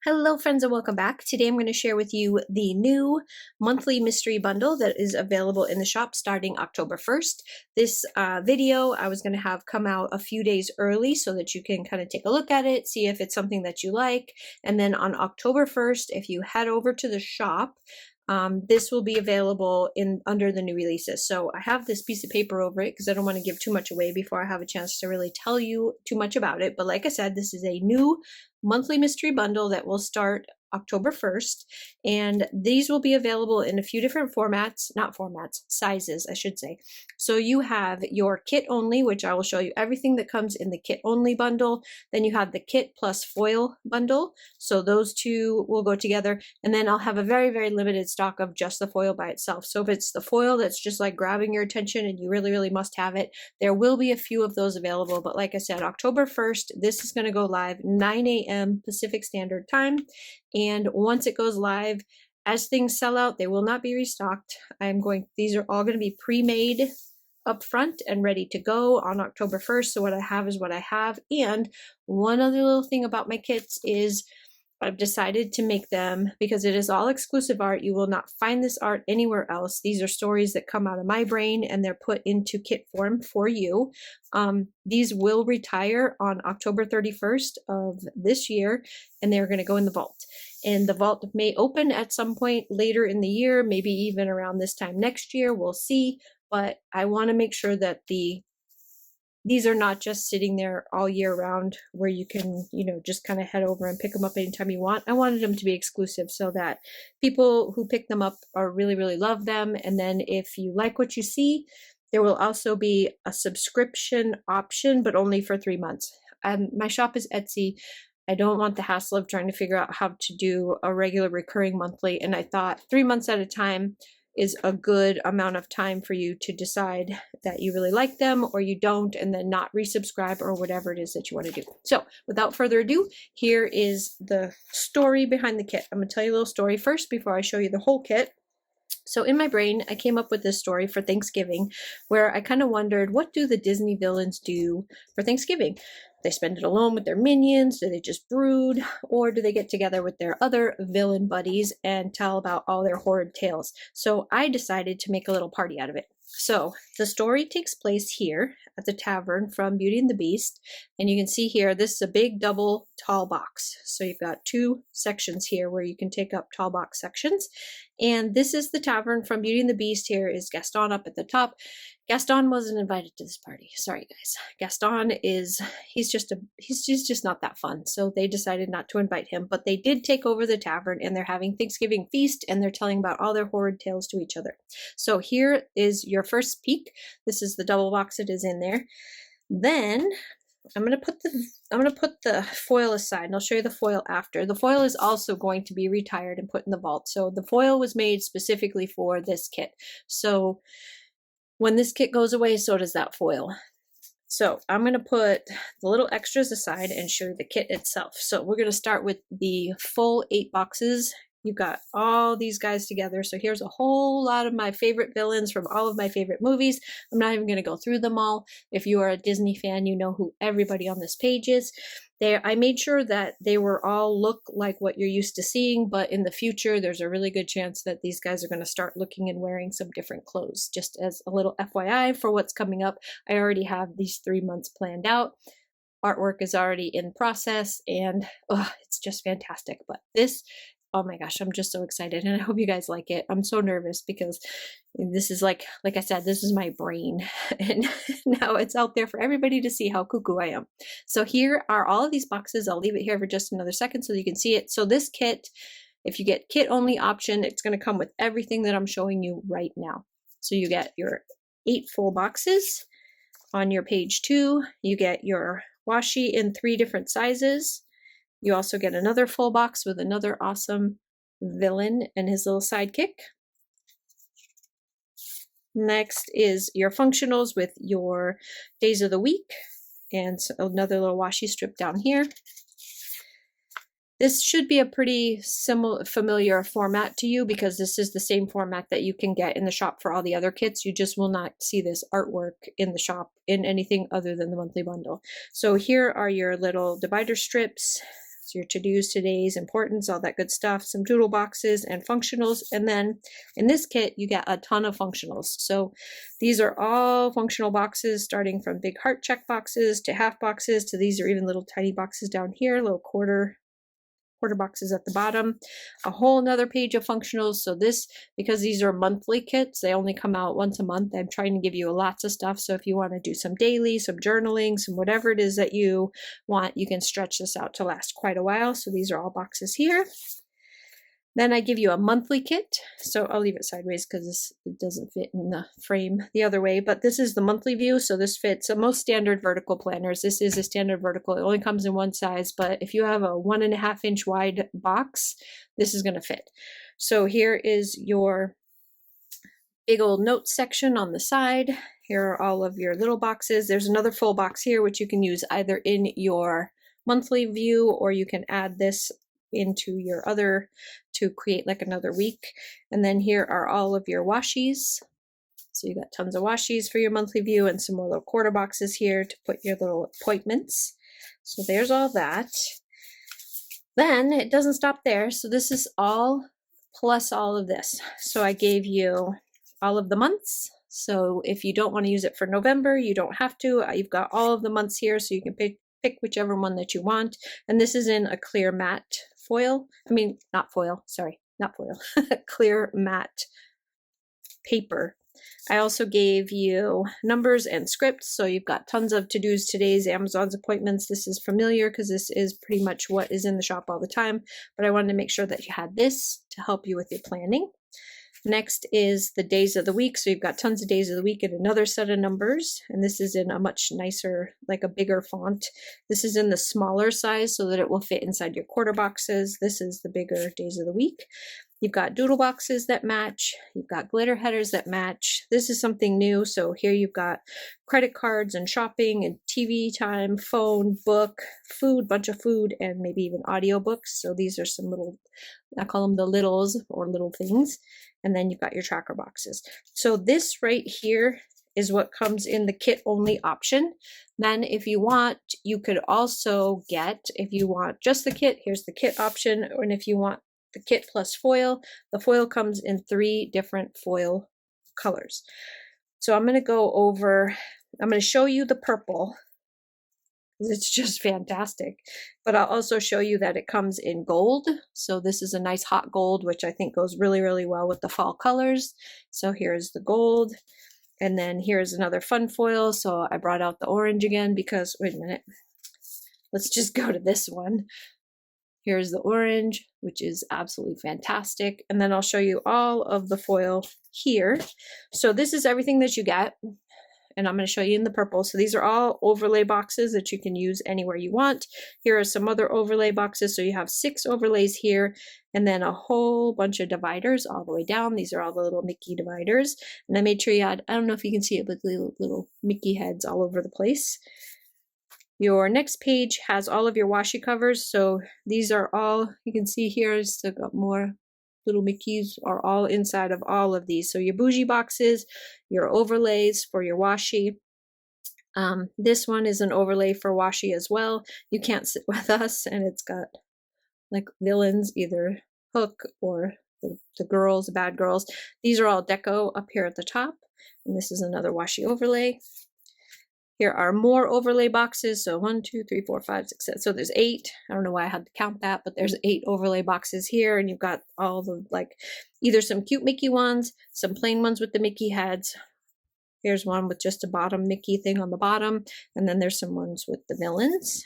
Hello friends and welcome back. Today I'm going to share with you the new monthly mystery bundle that is available in the shop starting October 1st. This video I was going to have come out a few days early so that you can kind of take a look at it, see if it's something that you like, and then on October 1st, if you head over to the shop, this will be available under the new releases. So I have this piece of paper over it because I don't want to give too much away before I have a chance to really tell you too much about it. But like I said, this is a new monthly mystery bundle that will start October 1st, and these will be available in a few different sizes, I should say. So you have your kit only, which I will show you everything that comes in the kit only bundle. Then you have the kit plus foil bundle. So those two will go together. And then I'll have a very, very limited stock of just the foil by itself. So if it's the foil that's just like grabbing your attention and you really, really must have it, there will be a few of those available. But like I said, October 1st, this is going to go live 9 a.m. Pacific Standard Time. And once it goes live, as things sell out, they will not be restocked. These are all going to be pre-made up front and ready to go on October 1st. So what I have is what I have. And one other little thing about my kits is I've decided to make them, because it is all exclusive art. You will not find this art anywhere else. These are stories that come out of my brain and they're put into kit form for you. These will retire on October 31st of this year, and they're going to go in the vault. And the vault may open at some point later in the year, maybe even around this time next year. We'll see. But I want to make sure that these are not just sitting there all year round where you can, just kind of head over and pick them up anytime you want. I wanted them to be exclusive so that people who pick them up are really, really love them. And then if you like what you see, there will also be a subscription option, but only for 3 months. My shop is Etsy. I don't want the hassle of trying to figure out how to do a regular recurring monthly. And I thought 3 months at a time is a good amount of time for you to decide that you really like them or you don't, and then not resubscribe or whatever it is that you want to do. So without further ado, here is the story behind the kit. I'm going to tell you a little story first before I show you the whole kit. So in my brain, I came up with this story for Thanksgiving where I kind of wondered, what do the Disney villains do for Thanksgiving? They spend it alone with their minions? Do they just brood? Or do they get together with their other villain buddies and tell about all their horrid tales? So I decided to make a little party out of it. So the story takes place here at the tavern from Beauty and the Beast. And you can see here, this is a big double tall box. So you've got 2 sections here where you can take up tall box sections. And this is the tavern from Beauty and the Beast. Here is Gaston up at the top. Gaston wasn't invited to this party. Sorry, guys. Gaston he's just not that fun. So they decided not to invite him, but they did take over the tavern and they're having Thanksgiving feast and they're telling about all their horrid tales to each other. So here is your first peek. This is the double box that is in there. Then I'm going to put the foil aside, and I'll show you the foil after. The foil is also going to be retired and put in the vault. So the foil was made specifically for this kit. So when this kit goes away, so does that foil. So I'm going to put the little extras aside and show you the kit itself. So we're going to start with the full 8 boxes. You've got all these guys together. So here's a whole lot of my favorite villains from all of my favorite movies. I'm not even going to go through them all. If you are a Disney fan, you know who everybody on this page is. I made sure that they were all look like what you're used to seeing, but in the future, there's a really good chance that these guys are going to start looking and wearing some different clothes. Just as a little FYI for what's coming up, I already have these 3 months planned out. Artwork is already in process, and it's just fantastic. But this, oh my gosh, I'm just so excited, and I hope you guys like it. I'm so nervous because this is like I said, this is my brain, and now it's out there for everybody to see how cuckoo I am. So here are all of these boxes. I'll leave it here for just another second so you can see it. So this kit, if you get kit only option, it's going to come with everything that I'm showing you right now. So you get your 8 full boxes. On your page 2, you get your washi in 3 different sizes. You also get another full box with another awesome villain and his little sidekick. Next is your functionals with your days of the week and another little washi strip down here. This should be a pretty familiar format to you because this is the same format that you can get in the shop for all the other kits. You just will not see this artwork in the shop in anything other than the monthly bundle. So here are your little divider strips So your to-dos, today's, importance, all that good stuff, some doodle boxes and functionals. And then in this kit, you get a ton of functionals. So these are all functional boxes, starting from big heart check boxes to half boxes to these are even little tiny boxes down here, little quarter boxes at the bottom, a whole another page of functionals. So this, because these are monthly kits, they only come out once a month. I'm trying to give you lots of stuff. So if you want to do some daily, some journaling, some whatever it is that you want, you can stretch this out to last quite a while. So these are all boxes here. Then I give you a monthly kit. So I'll leave it sideways because it doesn't fit in the frame the other way, but this is the monthly view. So this fits most standard vertical planners. This is a standard vertical. It only comes in one size, but if you have a 1.5 inch wide box, this is going to fit. So here is your big old notes section on the side. Here are all of your little boxes. There's another full box here, which you can use either in your monthly view or you can add this into your other to create like another week. And then here are all of your washies. So you got tons of washies for your monthly view and some more little quarter boxes here to put your little appointments. So there's all that. Then it doesn't stop there. So this is all plus all of this. So I gave you all of the months. So if you don't want to use it for November, you don't have to. You've got all of the months here, so you can pick whichever one that you want. And this is in a clear matte foil. Clear matte paper. I also gave you numbers and scripts. So you've got tons of to-dos, today's, Amazon's, appointments. This is familiar because this is pretty much what is in the shop all the time. But I wanted to make sure that you had this to help you with your planning. Next is the days of the week. So you've got tons of days of the week and another set of numbers. And this is in a much nicer, like a bigger font. This is in the smaller size so that it will fit inside your quarter boxes. This is the bigger days of the week. You've got doodle boxes that match. You've got glitter headers that match. This is something new. So here you've got credit cards and shopping and TV time, phone, book, food, bunch of food, and maybe even audiobooks. So these are some little, I call them the littles or little things. And then you've got your tracker boxes. So this right here is what comes in the kit only option. Then if you want, you could also get, if you want just the kit, here's the kit option. And if you want the kit plus foil, the foil comes in 3 different foil colors. So I'm going to show you the purple. It's just fantastic. But I'll also show you that it comes in gold. So this is a nice hot gold, which I think goes really, really well with the fall colors. So here's the gold. And then here's another fun foil. So I brought out the orange again because, wait a minute. Let's just go to this one. Here's the orange, which is absolutely fantastic. And then I'll show you all of the foil here. So this is everything that you get. And I'm going to show you in the purple. So these are all overlay boxes that you can use anywhere you want. Here are some other overlay boxes. So you have 6 overlays here and then a whole bunch of dividers all the way down. These are all the little Mickey dividers. And I made sure you had, I don't know if you can see it, but little Mickey heads all over the place. Your next page has all of your washi covers. So these are all, you can see here, I've still got more little Mickeys are all inside of all of these. So your bougie boxes, your overlays for your washi. This one is an overlay for washi as well. You Can't Sit With Us, and it's got like villains, either Hook or the girls, the bad girls. These are all deco up here at the top. And this is another washi overlay. Here are more overlay boxes. So 1, 2, 3, 4, 5, 6, 7. So there's 8. I don't know why I had to count that, but there's 8 overlay boxes here. And you've got all the, like, either some cute Mickey ones, some plain ones with the Mickey heads. Here's one with just a bottom Mickey thing on the bottom. And then there's some ones with the villains.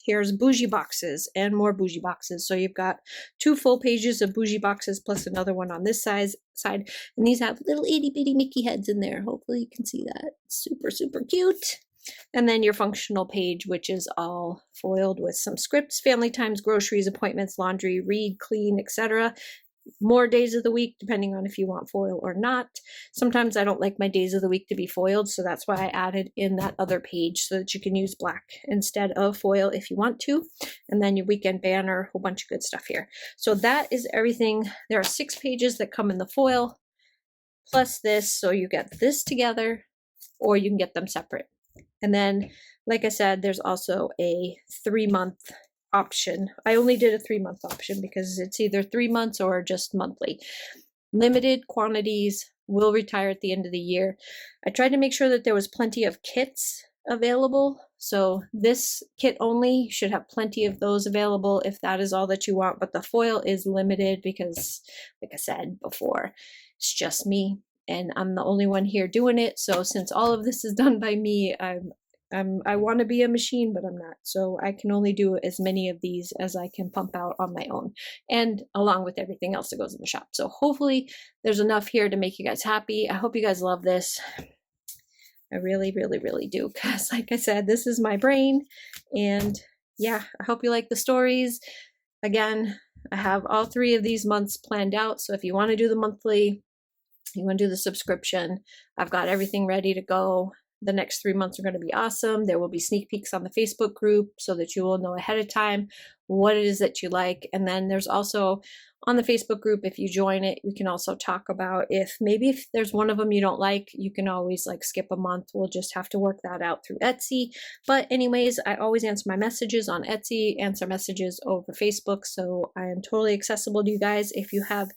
Here's bougie boxes and more bougie boxes. So you've got 2 full pages of bougie boxes plus another one on this side. And these have little itty bitty Mickey heads in there. Hopefully you can see that. Super, super cute. And then your functional page, which is all foiled with some scripts, family times, groceries, appointments, laundry, read, clean, etc. More days of the week, depending on if you want foil or not. Sometimes I don't like my days of the week to be foiled, so that's why I added in that other page so that you can use black instead of foil if you want to. And then your weekend banner, a whole bunch of good stuff here. So that is everything. There are 6 pages that come in the foil, plus this, so you get this together, or you can get them separate. And then, like I said, there's also a 3-month option. I only did a 3-month option because it's either 3 months or just monthly. Limited quantities, will retire at the end of the year. I tried to make sure that there was plenty of kits available. So this kit only should have plenty of those available if that is all that you want, but the foil is limited because, like I said before, it's just me and I'm the only one here doing it. So since all of this is done by me, I want to be a machine, but I'm not. So I can only do as many of these as I can pump out on my own, and along with everything else that goes in the shop. So hopefully there's enough here to make you guys happy. I hope you guys love this. I really, really, really do. Because like I said, this is my brain. And yeah, I hope you like the stories. Again, I have all 3 of these months planned out. So if you want to do the monthly, you want to do the subscription, I've got everything ready to go. The next 3 months are going to be awesome. There will be sneak peeks on the Facebook group so that you will know ahead of time what it is that you like. And then there's also on the Facebook group, if you join it, we can also talk about if there's one of them you don't like, you can always like skip a month. We'll just have to work that out through Etsy. But anyways, I always answer my messages on Etsy, answer messages over Facebook. So I am totally accessible to you guys. If you have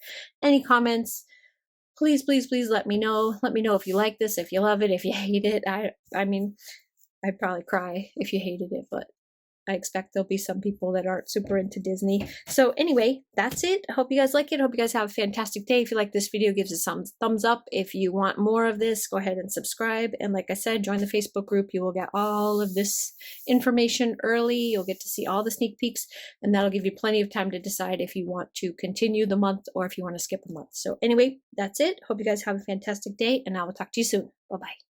any comments, please, please, please let me know. Let me know if you like this, if you love it, if you hate it. I mean, I'd probably cry if you hated it, but I expect there'll be some people that aren't super into Disney. So anyway, that's it. I hope you guys like it. I hope you guys have a fantastic day. If you like this video, give it some thumbs up. If you want more of this, go ahead and subscribe. And like I said, join the Facebook group. You will get all of this information early. You'll get to see all the sneak peeks, and that'll give you plenty of time to decide if you want to continue the month or if you want to skip a month. So anyway, that's it. Hope you guys have a fantastic day, and I will talk to you soon. Bye-bye.